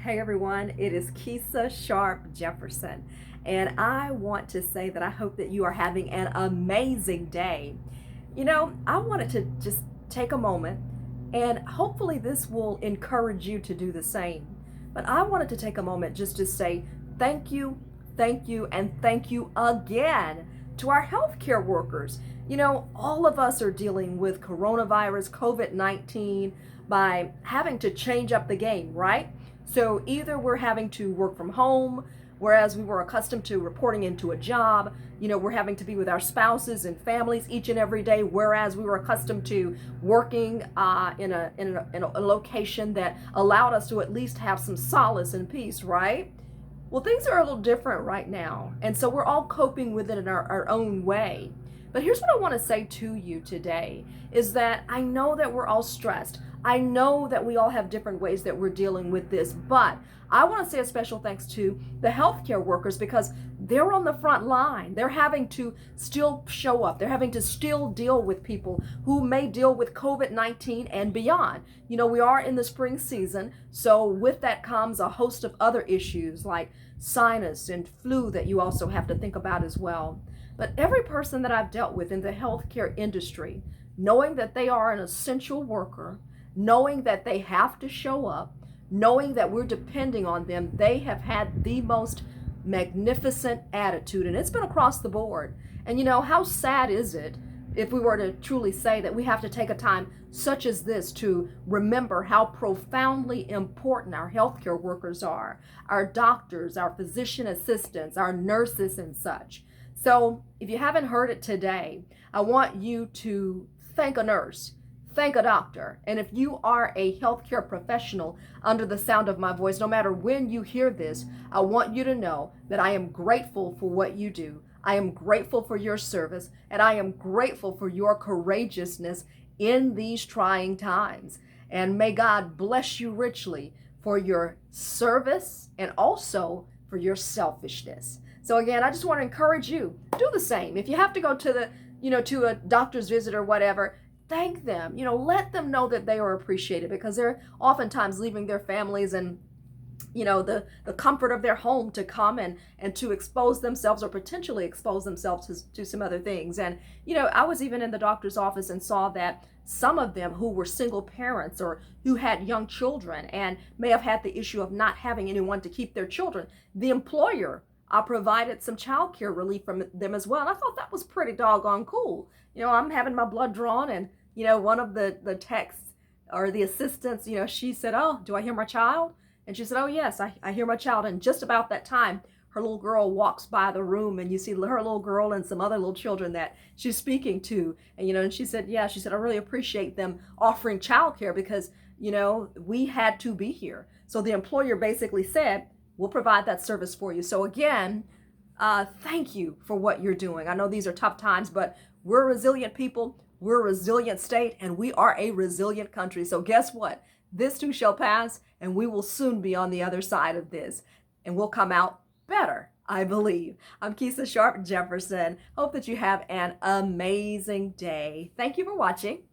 Hey everyone, it is Keisha Sharp Jefferson, and I want to say that I hope that you are having an amazing day. I wanted to just take a moment, and hopefully this will encourage you to do the same. But I wanted to take a moment just to say thank you, and thank you again to our healthcare workers. All of us are dealing with coronavirus, COVID 19, by having to change up the game, right? So either we're having to work from home, whereas we were accustomed to reporting into a job. We're having to be with our spouses and families each and every day, whereas we were accustomed to working in a location that allowed us to at least have some solace and peace, right? Well, things are a little different right now, and so we're all coping with it in our own way. But here's what I want to say to you today is that I know that we're all stressed. I know that we all have different ways that we're dealing with this, but I want to say a special thanks to the healthcare workers because they're on the front line. They're having to still show up. They're having to still deal with people who may deal with COVID 19 and beyond. We are in the spring season, so with that comes a host of other issues like sinus and flu that you also have to think about as well. But every person that I've dealt with in the healthcare industry, knowing that they are an essential worker, knowing that they have to show up, knowing that we're depending on them, they have had the most magnificent attitude, and it's been across the board. And how sad is it if we were to truly say that we have to take a time such as this to remember how profoundly important our healthcare workers are, our doctors, our physician assistants, our nurses, and such. So if you haven't heard it today, I want you to thank a nurse, thank a doctor. And if you are a healthcare professional under the sound of my voice, no matter when you hear this, I want you to know that I am grateful for what you do. I am grateful for your service, and I am grateful for your courageousness in these trying times. And may God bless you richly for your service and also for your selfishness. So again, I just want to encourage you, do the same. If you have to go to a doctor's visit or whatever, thank them. Let them know that they are appreciated because they're oftentimes leaving their families and the comfort of their home to come and to expose themselves or potentially expose themselves to some other things. And I was even in the doctor's office and saw that some of them who were single parents or who had young children and may have had the issue of not having anyone to keep their children, the employer provided some child care relief from them as well. And I thought that was pretty doggone cool. I'm having my blood drawn, and one of the techs or the assistants, she said, "Oh, do I hear my child?" And she said, "Oh yes, I hear my child." And just about that time, her little girl walks by the room, and you see her little girl and some other little children that she's speaking to. And and she said, "Yeah," she said, "I really appreciate them offering childcare because we had to be here." So the employer basically said, "We'll provide that service for you." So again, thank you for what you're doing. I know these are tough times, but we're resilient people. We're a resilient state, and we are a resilient country. So guess what? This too shall pass, and we will soon be on the other side of this, and we'll come out better, I believe. I'm Keisha Sharp Jefferson. Hope that you have an amazing day. Thank you for watching.